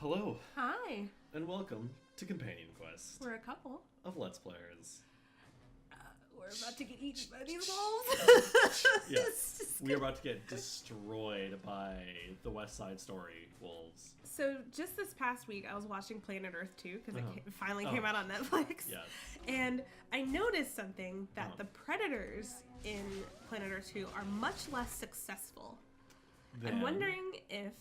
Hello, Hi, and welcome to Companion Quest we're a couple. of Let's Players. We're about to get eaten by these wolves. Yes, Just we are about to get destroyed by the West Side Story wolves. So just this past week, I was watching Planet Earth 2 because Uh-huh. it finally Oh. came out on Netflix. Yes. And I noticed something that Uh-huh. the predators in Planet Earth 2 are much less successful. Then, I'm wondering if...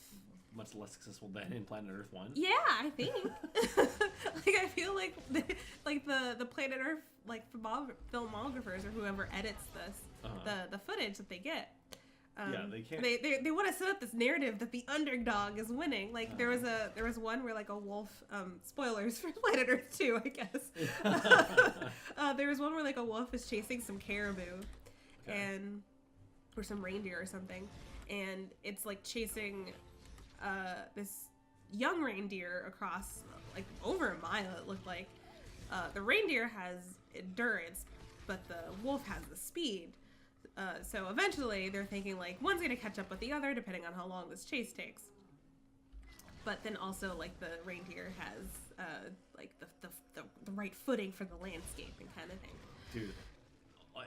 much less successful than in Planet Earth 1. Yeah, I think. I feel like the Planet Earth filmographers or whoever edits this, Uh-huh. the footage that they get. Yeah, they can't- They want to set up this narrative that the underdog is winning. Like there was one where like a wolf. Spoilers for Planet Earth 2, I guess. There was one where like a wolf is chasing some caribou, or some reindeer or something, and it's like chasing this young reindeer across like over a mile. It looked like the reindeer has endurance, but the wolf has the speed. So eventually they're thinking like one's gonna catch up with the other depending on how long this chase takes. But then also like the reindeer has like the right footing for the landscape and kind of thing. Dude,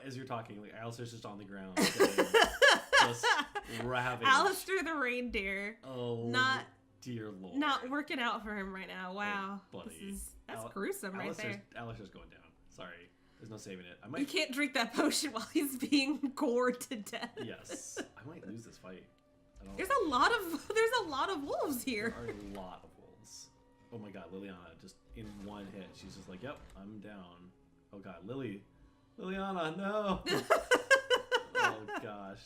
as you're talking, like Alistair's just on the ground, sitting, just ravaged. Alistair the reindeer, Oh, not dear Lord. not working out for him right now. Wow, buddy. that's gruesome right there. Alistair's going down. Sorry, there's no saving it. I You might. can't drink that potion while he's being gored to death. Yes, I might lose this fight. I don't. There's a lot of wolves here. There are a lot of wolves. Oh my god, Liliana, just in one hit, she's just like, yep, I'm down. Oh god, Liliana, no! Oh gosh.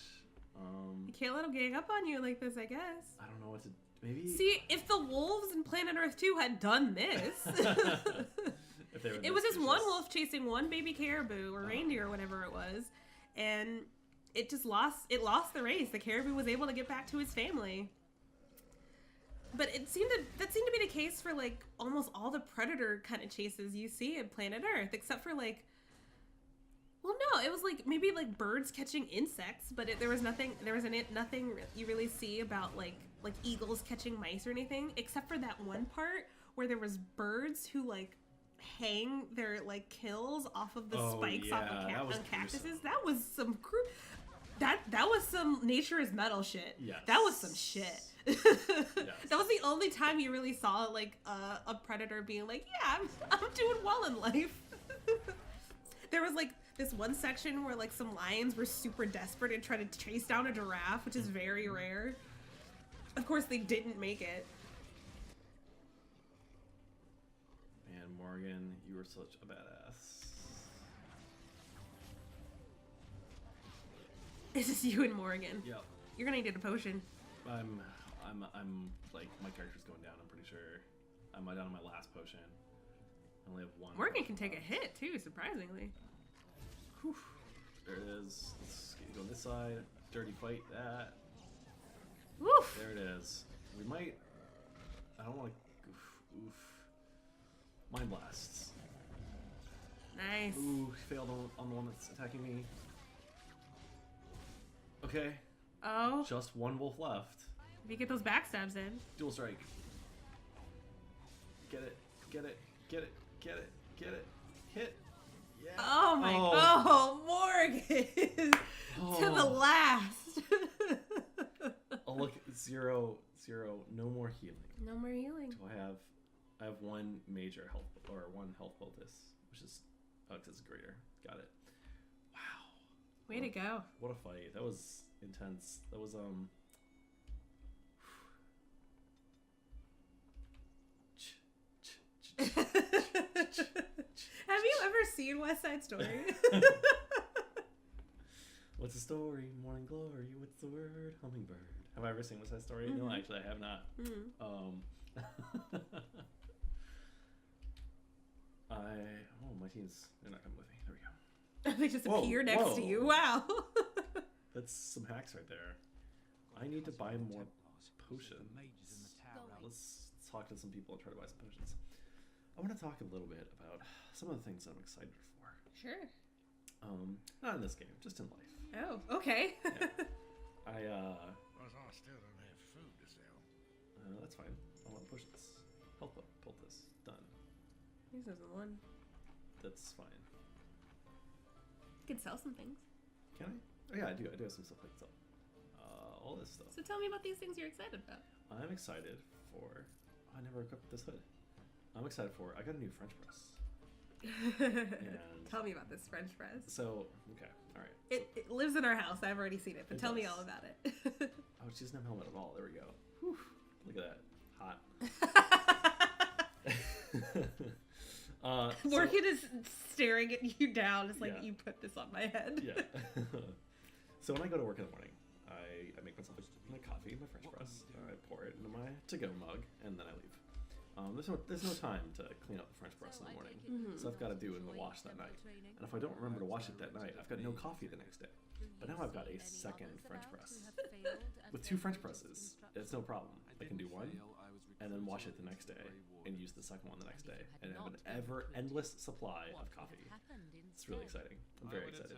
You can't let them gang up on you like this, I guess. I don't know what to, maybe? See, if the wolves in Planet Earth 2 had done this, If they were it was this just one vicious. wolf chasing one baby caribou or reindeer or whatever it was, and it lost the race. The caribou was able to get back to his family. But that seemed to be the case for like almost all the predator kind of chases you see in Planet Earth, except for like, well, no, it was like maybe like birds catching insects, but there was nothing you really see about like eagles catching mice or anything, except for that one part where there was birds who like hang their like kills off of the spikes off of that was on cactuses. gruesome. That was some that was some nature is metal shit. Yes. That was some shit. That was the only time you really saw like a predator being like, yeah, I'm doing well in life. There was like this one section where like some lions were super desperate and tried to chase down a giraffe, which is very rare. Of course, they didn't make it. Man, Morgan, you were such a badass. It's just you and Morgan. Yep. You're gonna need a potion. I'm like, my character's going down, I'm pretty sure. I'm down on my last potion. I only have one. Morgan potion can take a left. hit too, surprisingly. Whew. There it is. Let's go this side. Dirty fight that. Woof. There it is. We might. I don't want to. Oof. Mind blasts. Nice. Ooh, failed on the one that's attacking me. Okay. Oh, Just one wolf left. if you get those backstabs in. Dual strike. Get it. Get it. Get it. Get it. Get it. Hit. Yeah. Oh my god, Morgan! To the last. Oh look, 0, 0. No more healing. No more healing. Do I have one major health or one health poultice, which is is greater. Got it. Wow. Way to go. What a fight. That was intense. That was Have you ever seen West Side Story? What's the story? Morning glory. What's the word? Hummingbird. Have I ever seen West Side Story? No, actually I have not. My team's, they're not coming with me. There we go. They just Whoa, appear next to whoa. you. Wow. That's some hacks right there. I need to buy more potions. Let's talk to some people and try to buy some potions. I want to talk a little bit about some of the things I'm excited for. Sure. Not in this game, just in life. Oh, okay. Yeah. Well, I still don't have food to sell. That's fine. I want potions. 2001. That's fine. You could sell some things. Can I? Oh yeah, I do. I do have some stuff like that. All this stuff. So tell me about these things you're excited about. I'm excited for. I never equipped this hood. I'm excited for. I got a new French press. And Tell me about this French press. so okay, all right. It lives in our house. I've already seen it, but It tell me does. all about it. Oh, she doesn't have a helmet at all. There we go. Whew. Look at that. Hot. So- Morgan is staring at you down. It's like, Yeah. you put this on my head. Yeah. So when I go to work in the morning, I make myself a coffee, my French press. I pour it into my to-go mug, and then I leave. There's no time to clean up the French press in the morning, so I've got to do it in the wash that night. And if I don't remember to wash it that night, I've got no coffee the next day. But now I've got a second French press. With 2 French presses, it's no problem. I can do one, and then wash it the next day, and use the second one the next day, and have an endless supply of coffee. It's really exciting. I'm very excited.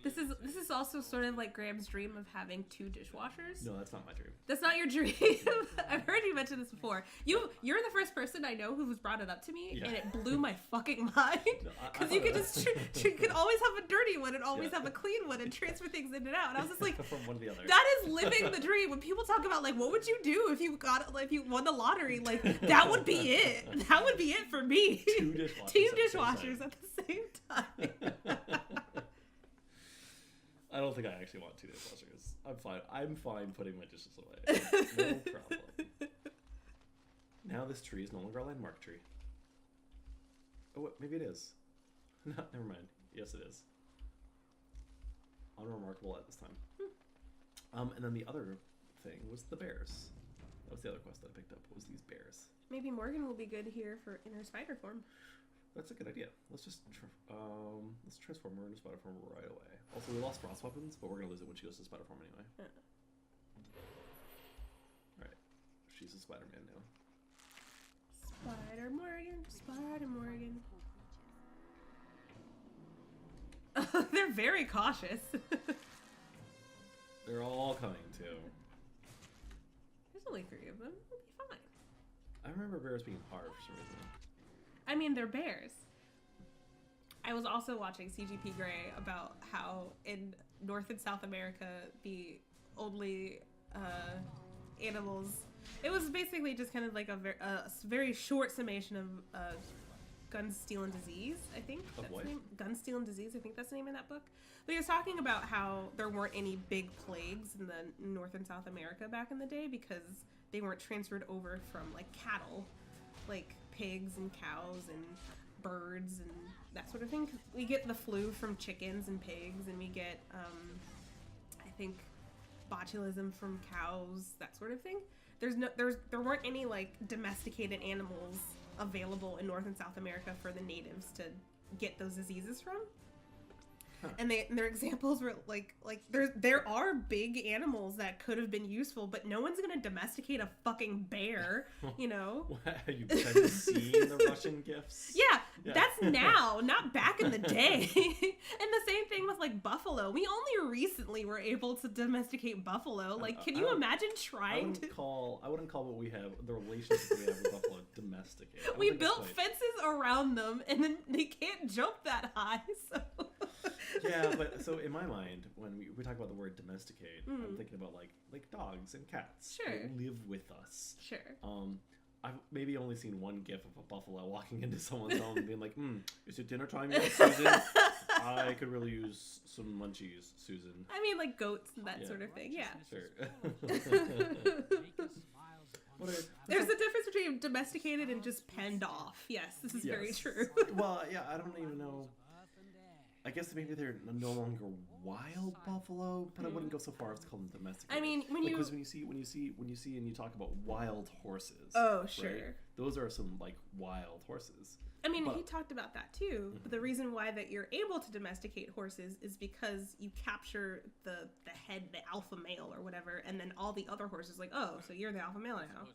This is also sort of like Graham's dream of having 2 dishwashers. No, that's not my dream. That's not your dream. I've heard you mention this before. You're the first person I know who's brought it up to me, Yeah. and it blew my fucking mind. No, Because you could just you could always have a dirty one and always Yeah. have a clean one and transfer things in and out. And I was just like, From one to the other. that is living the dream. When people talk about like, what would you do if you won the lottery? Like, that would be it. That would be it for me. 2 dishwashers. Two at the same dishwashers time. at the same time. I don't think I actually want 2 dishwashers. I'm fine putting my dishes away. No problem. Now this tree is no longer a landmark tree. Oh, wait, maybe it is. No, never mind. Yes, it is. Unremarkable at this time. And then the other thing was the bears. That was the other quest that I picked up, was these bears. Maybe Morgan will be good here for in her spider form. That's a good idea. Let's just let's transform her into spider form right away. Also, we lost frost weapons, but we're gonna lose it when she goes to spider form anyway. Yeah. Alright. She's a Spider-Man now. Spider Morgan, Spider Morgan. They're very cautious. They're all coming too. There's only 3 of them. We'll be fine. I remember bears being hard for some reason. I mean, they're bears. I was also watching CGP Grey about how in North and South America, the only animals... It was basically just kind of like a very short summation of gun, steel, and disease, I think. Of That's what? the name. Gun, steel, and disease, I think that's the name of that book. But he was talking about how there weren't any big plagues in the North and South America back in the day because they weren't transferred over from, like, cattle, like pigs and cows and birds and that sort of thing. We get the flu from chickens and pigs, and we get, I think, botulism from cows, that sort of thing. There weren't any like domesticated animals available in North and South America for the natives to get those diseases from. Huh. And their examples were like there are big animals that could have been useful, but no one's gonna domesticate a fucking bear, you know? Have you been seeing the Russian gifts? Yeah, Yeah. that's now, not back in the day. And the same thing with like buffalo. We only recently were able to domesticate buffalo. Like, can you imagine I trying to? wouldn't call what we have, the relationship we have with buffalo, domesticated. I don't We think that's built quite- fences around them, and then they can't jump that high. So. Yeah, but so in my mind, when we talk about the word domesticate, I'm thinking about like dogs and cats Sure. that live with us. Sure. I've maybe only seen one gif of a buffalo walking into someone's home and being like, is it dinner time yet, Susan? I could really use some munchies, Susan. I mean, like goats and that Yeah. sort of thing. Yeah. Sure. What are- There's a difference between domesticated and just penned off. Yes, this is very Yes. true. Well, yeah, I don't even know. I guess maybe they're no longer wild buffalo, but I wouldn't go so far as to call them domesticated. I mean, when you- because when you see and you talk about wild horses. Oh, right, sure. those are some like wild horses. I mean, But- he talked about that too. But the reason why that you're able to domesticate horses is because you capture the head, the alpha male or whatever, and then all the other horses like, oh, so you're the alpha male now.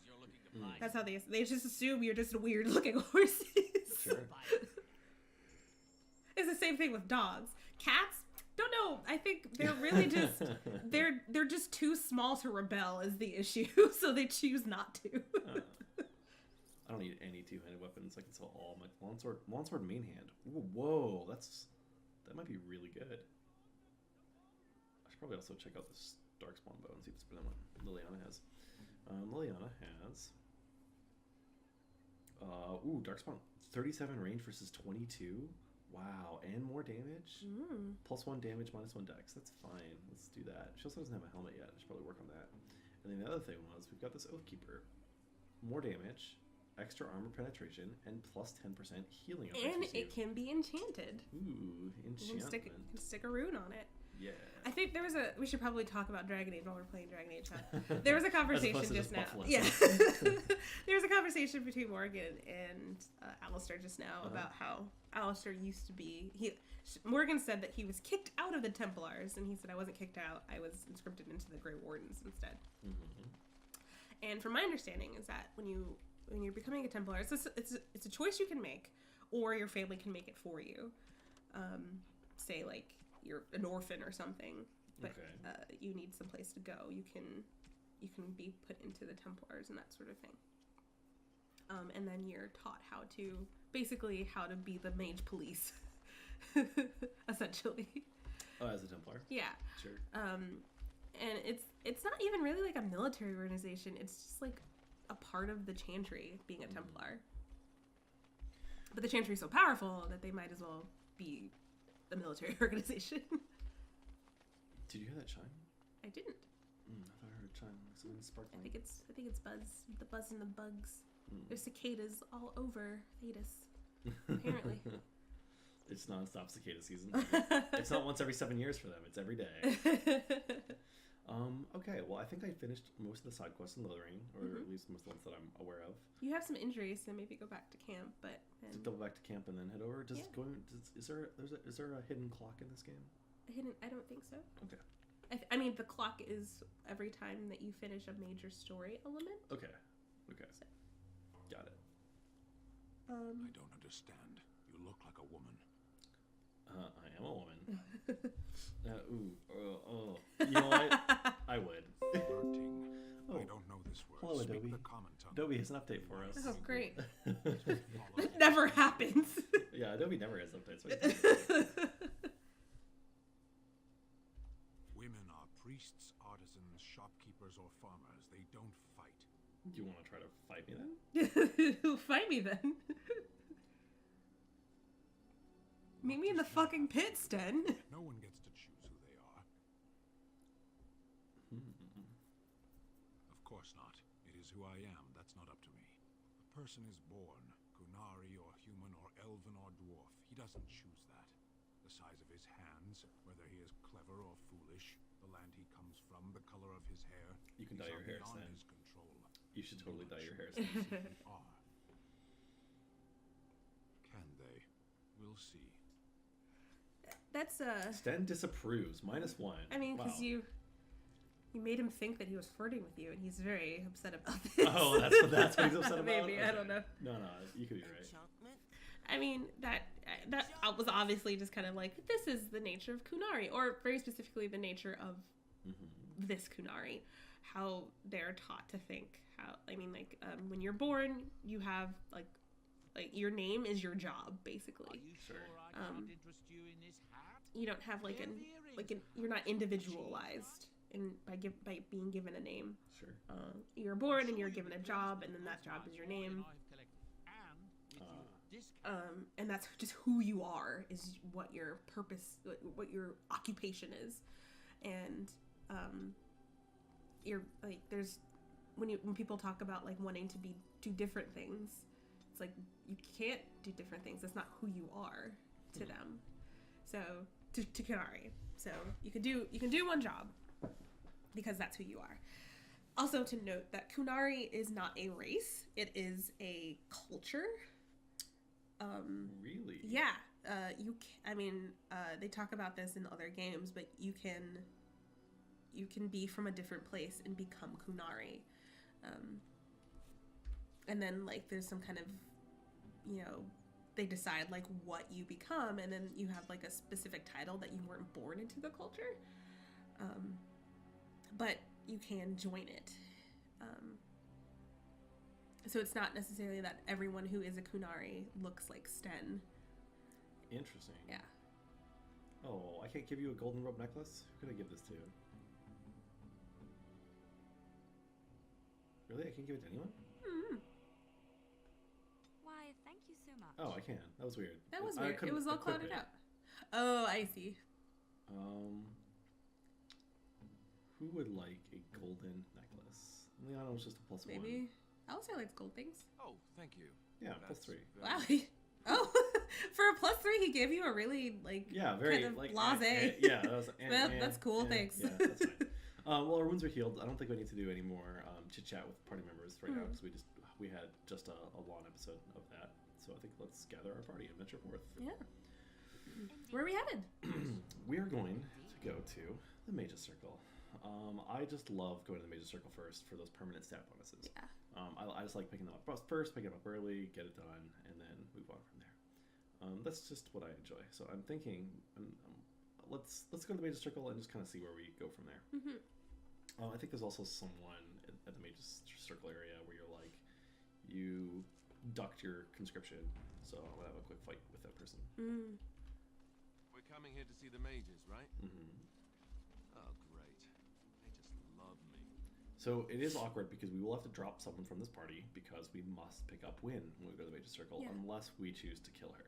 That's how they just assume you're just weird looking horses. Sure. It's the same thing with dogs. Cats, don't know. I think they're really just they're just too small to rebel is the issue, so they choose not to. I don't need any two-handed weapons. I can sell all my longsword main hand. Ooh, whoa, that might be really good. I should probably also check out this Darkspawn bow and see if it's better than what Liliana has. Liliana has Darkspawn 37 range versus 22. Wow, and more damage. +1 damage, -1 dex. That's fine. Let's do that. She also doesn't have a helmet yet. I should probably work on that. And then the other thing was we've got this Oathkeeper. More damage, extra armor penetration, and +10% healing. And it can be enchanted. Ooh, enchantment. You can stick a rune on it. Yeah. I think we should probably talk about Dragon Age while we're playing Dragon Age. There was a conversation just now. Yeah. There was a conversation between Morgan and Alistair just now about how Alistair used to be. Morgan said that he was kicked out of the Templars, and he said, I wasn't kicked out. I was inscripted into the Grey Wardens instead. And from my understanding is that when you're becoming a Templar, it's a choice you can make, or your family can make it for you. Say like you're an orphan or something, but you need some place to go. You can be put into the Templars and that sort of thing. And then you're taught how to be the mage police, essentially. Oh, as a Templar. Yeah. Sure. And it's not even really like a military organization. It's just like a part of the Chantry being a Templar. But the Chantry is so powerful that they might as well be a military organization. Did you hear that chime? I didn't. I thought I heard a chime. Something sparkling. I think it's Buzz. The Buzz and the bugs. There's cicadas all over Thedas. Apparently. It's non-stop cicada season. It's not once every 7 years for them. It's every day. Okay, well, I think I finished most of the side quests in Lithering, or at least most of the ones that I'm aware of. You have some injuries, so maybe go back to camp, but... Double back to camp and then head over? Is there a hidden clock in this game? I don't think so. Okay. I mean, the clock is every time that you finish a major story element. Okay. So. Got it. I don't understand. You look like a woman. I am a woman. You know what? I would. Flirting. I don't know this word. Hello, Speak Adobe. the common tongue. Adobe has an update for us. Oh, great. That never happens. Yeah, Adobe never has updates. Women are priests, artisans, shopkeepers, or farmers. They don't fight. Do you want to try to fight me then? Fight me then. Meet me in the fucking pit, Sten. No one gets to choose who they are. Of course not. It is who I am. That's not up to me. A person is born, Kunari or human or elven or dwarf. He doesn't choose that. The size of his hands, whether he is clever or foolish, the land he comes from, the color of his hair. You can dye your hair, beyond Stan. his control. You should totally dye your hair. Can they? We'll see. That's Sten disapproves. -1. I mean, because wow. you made him think that he was flirting with you, and he's very upset about this. Oh, that's what he's upset about. Maybe Okay. I don't know. No, you could be right. I mean, that was obviously just kind of like, this is the nature of Kunari, or very specifically the nature of this Kunari, how they're taught to think. When you're born, you have like your name is your job, basically. Sure. You don't have you're not individualized by being given a name. Sure. You're born and you're given a job, and then that job is your name. And that's just who you are, is what your purpose, what your occupation is. And you're like, there's when people talk about like wanting to do different things, it's like you can't do different things. That's not who you are to them. So to Kunari. So you can do one job because that's who you are. Also to note that Kunari is not a race; it is a culture. Really? Yeah. They talk about this in other games, but you can be from a different place and become Kunari. And then like there's some kind of, they decide like what you become, and then you have like a specific title that you weren't born into the culture. But you can join it. So it's not necessarily that everyone who is a Kunari looks like Sten. Interesting. Yeah. Oh, I can't give you a golden rope necklace? Who could I give this to? Really? I can't give it to anyone? Mm-hmm. Why, thank you so much. Oh, I can. That was weird. That was I weird. It couldn't was all equip clouded it. up. Oh, I see. Who would like a golden necklace? Liana was just a +1. Maybe. Alistair likes gold things. Oh, thank you. Yeah, That's +3. very- Wow. Oh, for a +3, he gave you a really, like, Yeah, very kind of like blasé. yeah, that was That's cool, thanks. Yeah, that's fine. Well, our wounds are healed. I don't think we need to do any more chit chat with party members right now because we had just a long episode of that. So I think let's gather our party and venture forth. Yeah. Where are we headed? We are going to go to the Mage's Circle. I just love going to the Mage's Circle first for those permanent stat bonuses. Yeah. I just like picking them up first, pick them up early, get it done, and then move on from there. That's just what I enjoy. So I'm thinking, let's go to the Mage's Circle and just kind of see where we go from there. Mm-hmm. I think there's also someone at the Mage's Circle area where you're like, you ducked your conscription, so I'm gonna have a quick fight with that person. Mm. We're coming here to see the mages, right? Mm-hmm. Oh, great. They just love me. So it is awkward because we will have to drop someone from this party because we must pick up Wynn when we go to the Mage's Circle Yeah. unless we choose to kill her.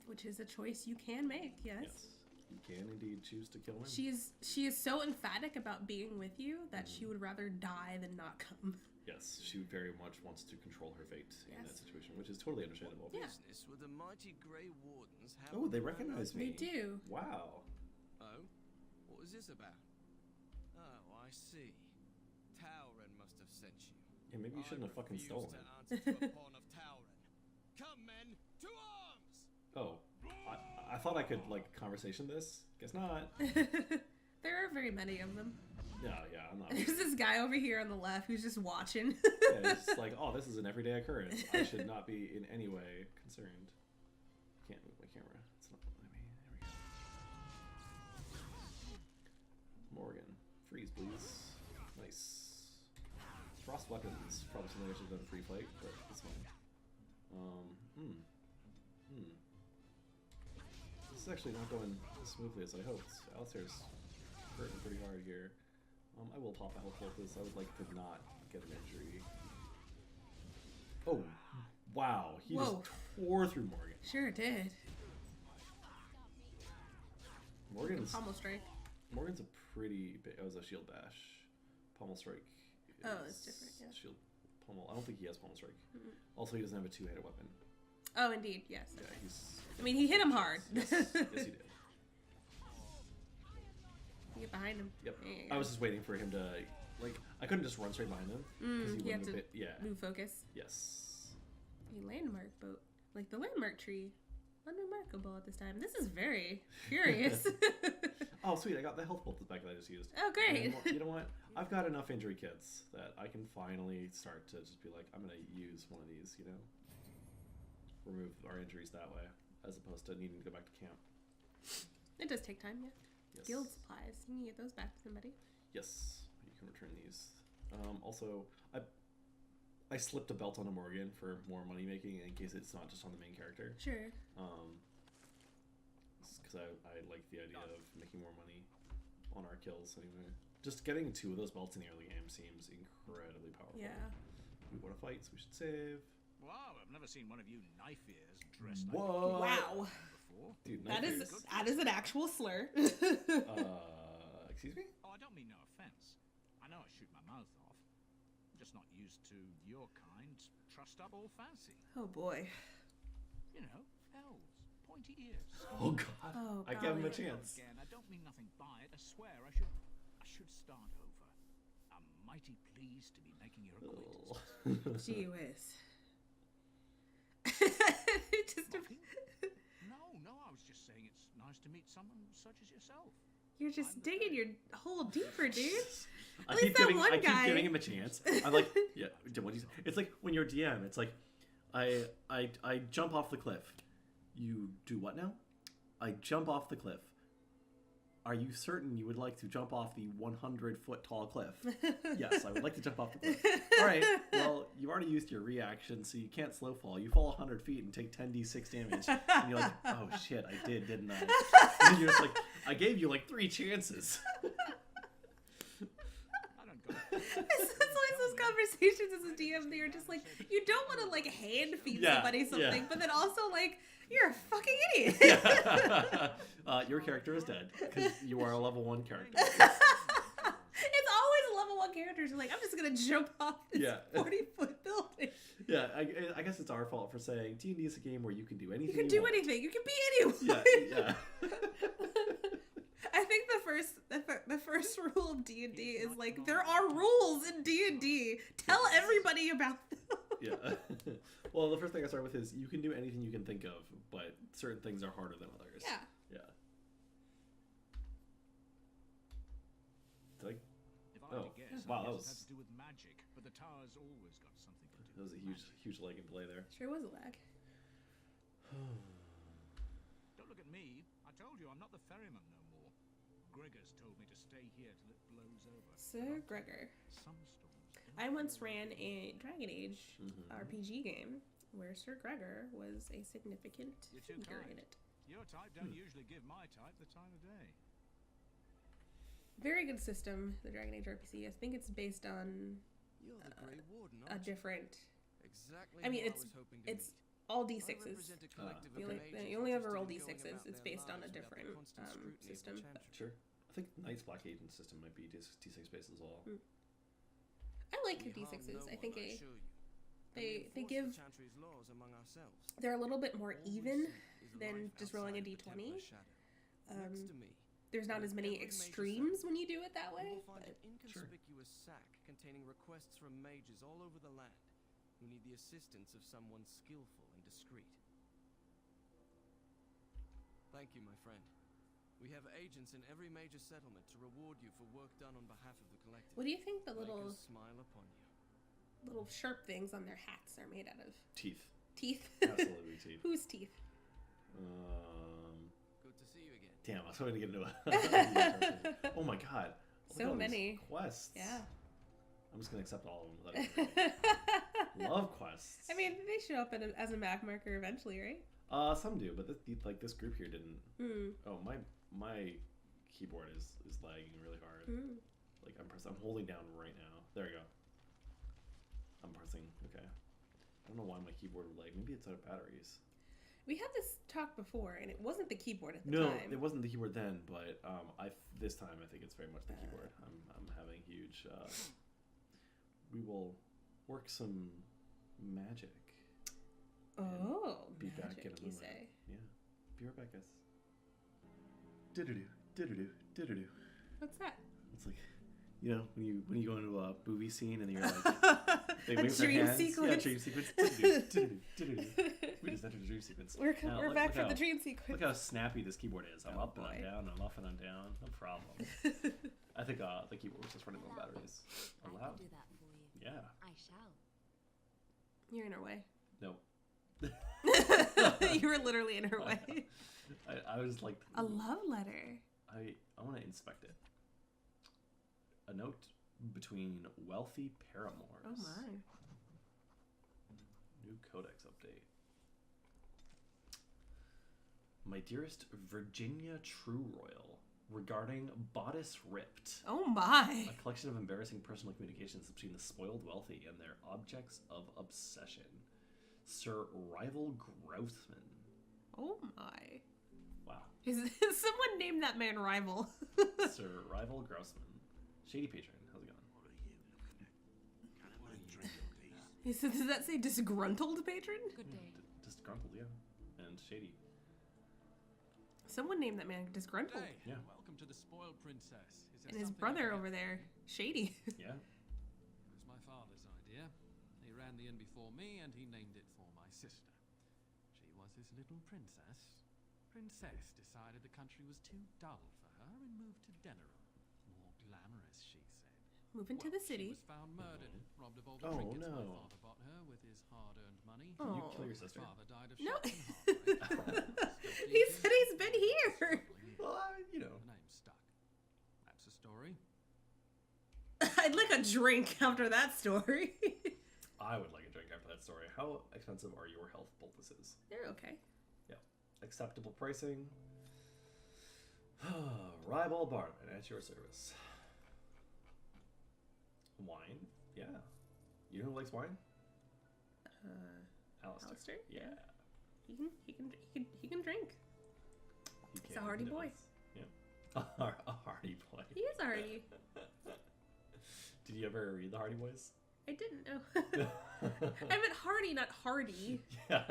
Which is a choice you can make, yes. Yes, you can indeed choose to kill Wynn. She is so emphatic about being with you that she would rather die than not come. Yes, she very much wants to control her fate in that Yes. situation, which is totally understandable. Yeah. Business with the mighty Grey Wardens have Oh, they recognize They me. do. Wow. Oh? What was this about? Oh, I see. Tauren must have sent you. Yeah, maybe you shouldn't have fucking stolen to it. answer to a pawn of Tauren. Come, men, to arms! Oh, I thought I could like conversation this. Guess not. There are very many of them. Yeah, I'm not. There's this guy over here on the left who's just watching. Yeah, it's like, oh, this is an everyday occurrence. I should not be in any way concerned. Can't move my camera. It's not letting me. There we go. Morgan, freeze, please. Nice. Frost weapons. Probably something I should have done pre-fight, but it's fine. This is actually not going as smoothly as I hoped. Alistair's hurting pretty hard here. I will pop a health focus. I would like to not get an injury. Oh, wow. He Whoa. just tore through Morgan. Sure did. Morgan's Pommel strike. a pretty big... Oh, it was a shield bash. Pommel strike. Oh, it's different, yeah. Shield pommel. I don't think he has pommel strike. Also, he doesn't have a two-handed weapon. Oh, indeed, yes. Yeah, he's... I mean, he hit him hard. Yes, yes he did. You get behind him. Yep. There you I go. was just waiting for him to... Like, I couldn't just run straight behind him. Because you have to Yeah. move focus. Yes. A landmark boat. Like the landmark tree. Unremarkable at this time. This is very curious. Oh, sweet. I got the health bolt back that I just used. Oh, great. You know what? I've got enough injury kits that I can finally start to just be like, I'm going to use one of these, you know? Remove our injuries that way, as opposed to needing to go back to camp. It does take time, yeah. Yes. Guild supplies. You can get those back to somebody. Yes, you can return these. Also, I slipped a belt onto Morgan for more money making in case it's not just on the main character. Sure. Because I like the idea of making more money on our kills anyway. Just getting 2 of those belts in the early game seems incredibly powerful. Yeah. We want to fight, so we should save. Wow, I've never seen one of you knife ears dressed like What? Wow. before. Dude, That knife is ears. that is an actual slur. Excuse me? Oh, I don't mean no offense. I know I shoot my mouth off. I'm just not used to your kind trussed up all fancy. Oh boy. You know, elves, pointy ears. Oh god. Oh, I gave him a golly. chance. Again, I don't mean nothing by it. I swear I should start over. I'm mighty pleased to be making your acquaintance. Gee whiz. Just No, I was just saying it's nice to meet someone such as yourself. you're just digging your hole deeper, dude. I At keep least that giving one I keep guy- giving him a chance. I'm like, yeah. What do you say? It's like when you're DM. It's like, I jump off the cliff. You do what now? I jump off the cliff. Are you certain you would like to jump off the 100-foot tall cliff? Yes, I would like to jump off the cliff. All right, well, you've already used your reaction, so you can't slow fall. You fall 100 feet and take 10d6 damage. And you're like, oh shit, I did, didn't I? And you're just like, I gave you like 3 chances. I don't go. It's always those conversations as a DM. They're just like, you don't want to like hand feed Yeah, somebody something, yeah. but then also like, you're a fucking idiot. Your character is dead because you are a level 1 character. It's always a level 1 characters. You're like, I'm just gonna jump off this Yeah. 40-foot building. Yeah, I guess it's our fault for saying D&D is a game where you can do anything. You can do want. anything. You can be anyone. Yeah. I think the first rule of D&D is like there are rules in D&D. Tell everybody about them. Yeah. Well, the first thing I start with is you can do anything you can think of, but certain things are harder than others. Yeah. Yeah. Did I? If I Oh, had to guess, wow, I that guess was- it had to do with magic, but the tower's always got something to do That was a with huge, magic. huge lag and delay there. Sure was a lag. Don't look at me. I told you I'm not the ferryman no more. Gregor's told me to stay here till it blows over. Sir Gregor. Some storms. I once ran a Dragon Age Mhm. RPG game where Sir Gregor was a significant You're too figure kind. in it. Your type don't usually give my type the time of day. Very good system, the Dragon Age RPG. I think it's based on You're the Grey Warden, a aren't you? different. Exactly I mean, who it's- I was hoping to It's meet. all I D6s. represent a collective You of only, mages you only ever interested roll in going D6s. about It's their based on a lives without the different constant scrutiny of the system. Chantry. Sure. I think Knight's Black Agent system might be D6 based as well. I like We the harm D6s. no I think one, they assure you. And they we enforce give- the Chantry's laws among ourselves. they're a little bit more All we even. seek is a than life just rolling a outside the D20. Templar shadow. Next Um, to me, There's not as many Every major extremes when you do it that you way. will find But an inconspicuous sack containing requests from mages all over the land who need the assistance of someone skillful and discreet. Thank you, my friend. We have agents in every major settlement to reward you for work done on behalf of the collective. what do you think the Make little us smile upon you. sharp things on their hats are made out of? Teeth. Teeth. Absolutely teeth. Whose teeth? Good to see you again. Damn, I was hoping to get into a... Oh my god. Look So at all these many. quests. Yeah. I'm just gonna accept all of them without even Love quests. I mean, they show up as a map marker eventually, right? Some do, but this group here didn't. Hmm. Oh, my keyboard is lagging really hard. Hmm. Like I'm holding down right now. There we go. I'm pressing. Okay. I don't know why my keyboard would lag. Maybe it's out of batteries. We had this talk before, and it wasn't the keyboard at the No, time. it wasn't the keyboard then, but this time I think it's very much the keyboard. I'm having huge. We will work some magic. Oh, Be back magic, in a you moment. say? Yeah. Be right back, guys. Diddle-do. What's that? It's like, you know, when you go into a movie scene and you're like, they A wave their dream hands. sequence. Yeah, dream sequence. Diddle-do. We just entered a dream sequence. We're Now, back look for how- the dream sequence. Look how snappy this keyboard is. I'm Oh, up and I'm boy. down. I'm up and I'm down. No problem. I think the keyboard was just running low batteries. I Allowed. can do that for you. Yeah. I shall. You're in her way. No. You were literally in her way. I was like, A love letter. I want to inspect it. A note between wealthy paramours. Oh my. New codex update. My dearest Virginia True Royal, regarding Bodice Ripped. Oh my. A collection of embarrassing personal communications between the spoiled wealthy and their objects of obsession. Sir Rival Grothman. Oh my. Wow. Is someone named that man Rival? Sir Rival Grothman. Shady patron. How's it going? He said, does that say disgruntled patron? Good day. Disgruntled, yeah. And shady. Someone named that man disgruntled. Hey, Yeah. welcome to the Spoiled Princess. Is there And his something I brother can over help there, Shady. Yeah. It was my father's idea. He ran the inn before me, and he named it for my sister. She was his little princess. Princess decided the country was too dull for her and moved to Denerim. More glamorous, she said. Moving to the city. She was found murdered, robbed of all the Oh, trinkets my no. father bought her with his hard-earned money. Did you Oh. kill your sister? My father died of No. shock and heartbreak. He said he's been here. Well, you know. The name stuck. I'd like a drink after that story. I would like a drink after that story. How expensive are your health poultices? They're okay. Yeah. Acceptable pricing. Ribald Barman at your service. Wine? Yeah. You know who likes wine? Alistair. Alistair? Yeah. He can drink. He He's a can, hardy he boy. does. Yeah. A hardy boy. He is hardy. Did you ever read the Hardy Boys? I didn't know. I meant hardy, not hardy. Yeah.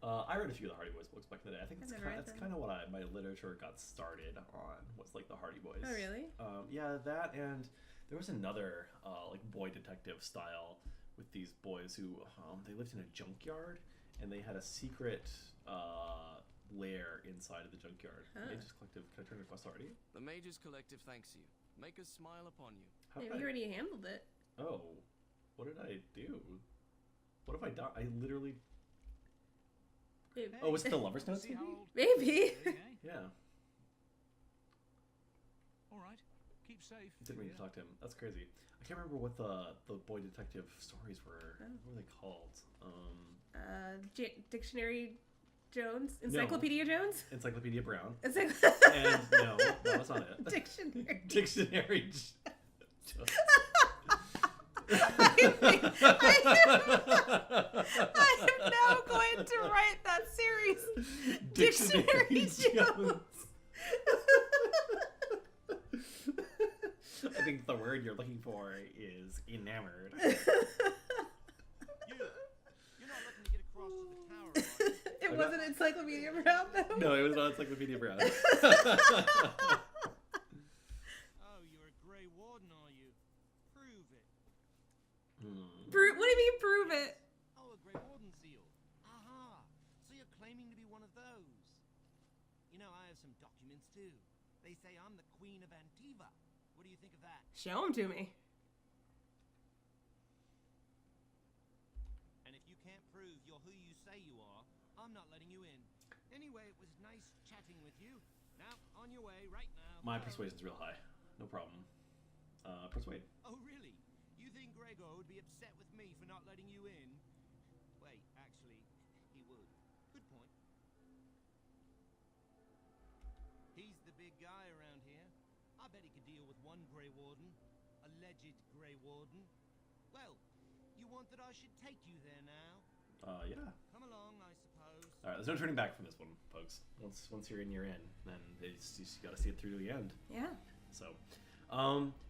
I read a few of the Hardy Boys books back in the day. I think I've that's never read them. kind of what my literature got started on, was like the Hardy Boys. Oh, really? Yeah, that, and there was another like boy detective style with these boys who they lived in a junkyard, and they had a secret lair inside of the junkyard. Huh. Mages Collective. Can I turn to Quest already? The Mages Collective thanks you. Make us smile upon you. How did Maybe you I- already handled it. Oh, what did I do? What have I done? I literally. Maybe. Oh, was it the Lover's Notes? See how old Maybe. eh? Yeah, All right. Keep safe. didn't mean to dear. talk to him. That's crazy. I can't remember what the boy detective stories were. Oh. What were they called? Dictionary Jones? Encyclopedia Jones? Encyclopedia Brown. Encycl- And no, that was not it. Dictionary. Dictionary. I am now going to write that series. Dictionary Jones. I think the word you're looking for is enamored. You're not looking to get across to the tower, are you? It wasn't Encyclopedia Brown, though. No, it was not Encyclopedia Brown. Oh, you're a Grey Warden, are you? Prove it. What do you mean, prove it? Oh, a Grey Warden seal. Aha! So you're claiming to be one of those. You know, I have some documents too. They say I'm the Queen of Antiva. What do you think of that? Show them to me. And if you can't prove you're who you say you are, I'm not letting you in. Anyway, it was nice chatting with you. Now, on your way right now. My Bye. persuasion's real high. No problem. Persuade. Oh, really? You think Gregor would be upset with me for not letting you in? Wait, actually, he would. Good point. He's the big guy around here. I bet he could deal with one Grey Warden. Alleged Grey Warden. Well, you want that I should take you there now? Yeah. Come along, I suppose. All right, there's no turning back from this one, folks. Once you're in, you're in. Then you just got to see it through to the end. Yeah. So,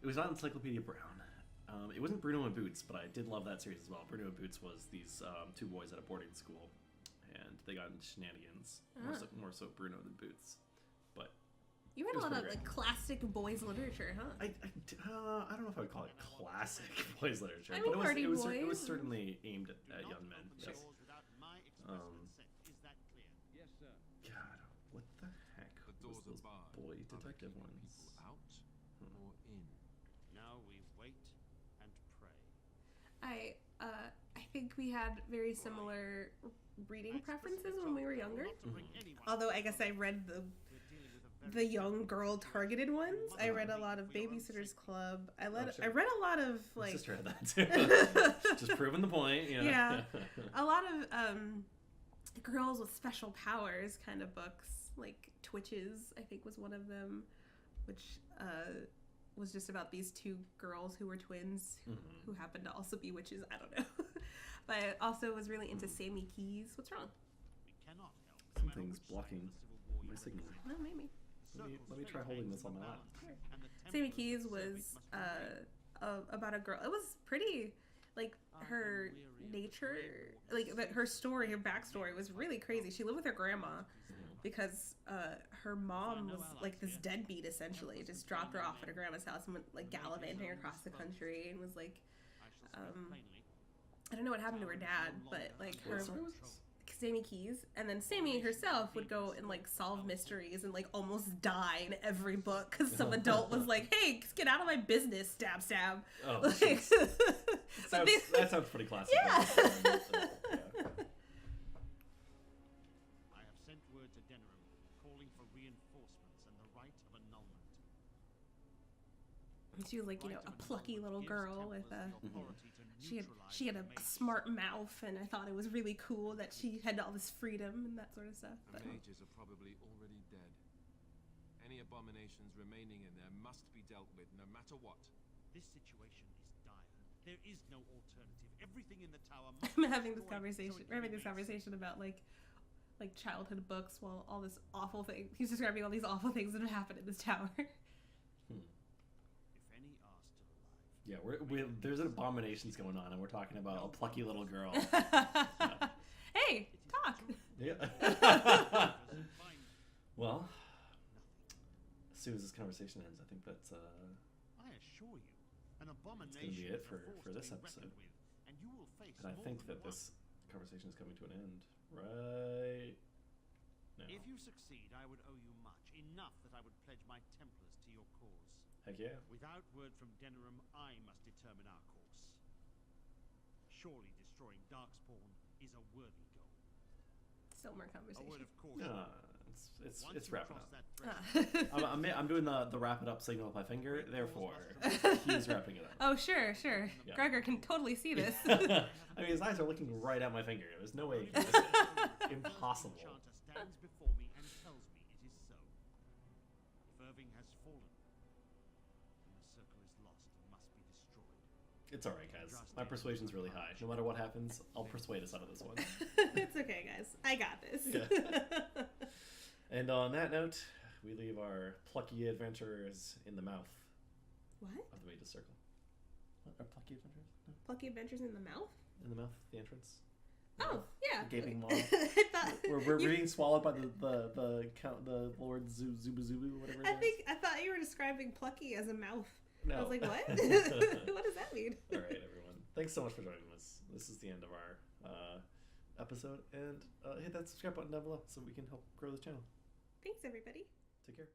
it was not Encyclopedia Brown. It wasn't Bruno and Boots, but I did love that series as well. Bruno and Boots was these two boys at a boarding school, and they got into shenanigans. More so Bruno than Boots. But You read It a was lot of pretty like classic boys literature, huh? I don't know if I would call it classic boys literature, I but mean, Hardy it was Boys. certainly aimed at young men. Yes. Yes, sir. God, what the heck The was doors are those barred. boy Are they detective keeping ones? people out or in? Now we wait and pray. I think we had very similar reading preferences when we were younger. Although I guess I read the young girl targeted ones. I read a lot of Babysitter's Club. I read a lot of My like sister had that too. Just proving the point. You know? Yeah. a lot of girls with special powers kind of books. Like Twitches, I think was one of them, which was just about these two girls who were twins who happened to also be witches. I don't know. But I also was really into Sammy Keys. What's wrong? Something's blocking my signal. Well, maybe. Let me try holding this on my lap. Sammy Keys was about a girl. It was pretty, like, her nature, like, her story, her backstory was really crazy. She lived with her grandma because her mom was, like, this deadbeat, essentially. Just dropped her off at her grandma's house and went, like, gallivanting across the country and was, like, I don't know what happened to her dad, but, like, her... What story was this? Sammy Keys, and then Sammy herself would go and like solve mysteries and like almost die in every book because some adult was like, "Hey, get out of my business!" Stab, stab. Oh, Like, jeez. That sounds pretty classic. Yeah. I have sent word to Denerim, calling for reinforcements and the right of annulment. she was like, you know, a plucky little girl with a. She had a smart mouth, and I thought it was really cool that she had all this freedom and that sort of stuff. The But mages are probably already dead. Any abominations remaining in there must be dealt with, no matter what. This situation is dire. There is no alternative. Everything in the tower I'm having this conversation. We're having this conversation about like childhood books, while all this awful thing. He's describing all these awful things that have happened in this tower. If any are still alive. Yeah, there's abominations going on, and we're talking about a plucky little girl. Hey, talk. Yeah. Well, as soon as this conversation ends, I think that's I assure you, an abomination gonna be it is a for force this to be episode. reckoned with, and you will face and I more think than that one. this conversation is coming to an end right now. If you succeed, I would owe you much, enough that I would pledge my Templars to your cause. Heck yeah. Without word from Denerim, I must determine our course. Surely destroying Darkspawn is a worthy goal. Still more A word conversation. of caution. It's Once it's you wrapping cross up. that Ah. threshold, I'm doing the wrap it up signal with my finger. Therefore, he's wrapping it up. Oh, sure. Yeah. Gregor can totally see this. I mean, his eyes are looking right at my finger. There's no way he can miss it. Impossible. The enchanter stands before me and tells me it is so. If Irving has fallen, then the circle is lost and must be destroyed. It's all right, guys. My persuasion's really high. No matter what happens, I'll persuade us out of this one. It's okay, guys. I got this. Yeah. And on that note, we leave our plucky adventurers in the mouth What? of the Mage's Circle. What are plucky adventurers? No. Plucky adventures in the mouth? In the mouth, the entrance. Oh, yeah. The gaping maw. I thought We're you- being swallowed by the Lord Zuba Zubu, whatever. I thought you were describing Plucky as a mouth. No. I was like, what? What does that mean? All right, everyone. Thanks so much for joining us. This is the end of our episode, and hit that subscribe button down below so we can help grow this channel. Thanks, everybody. Take care.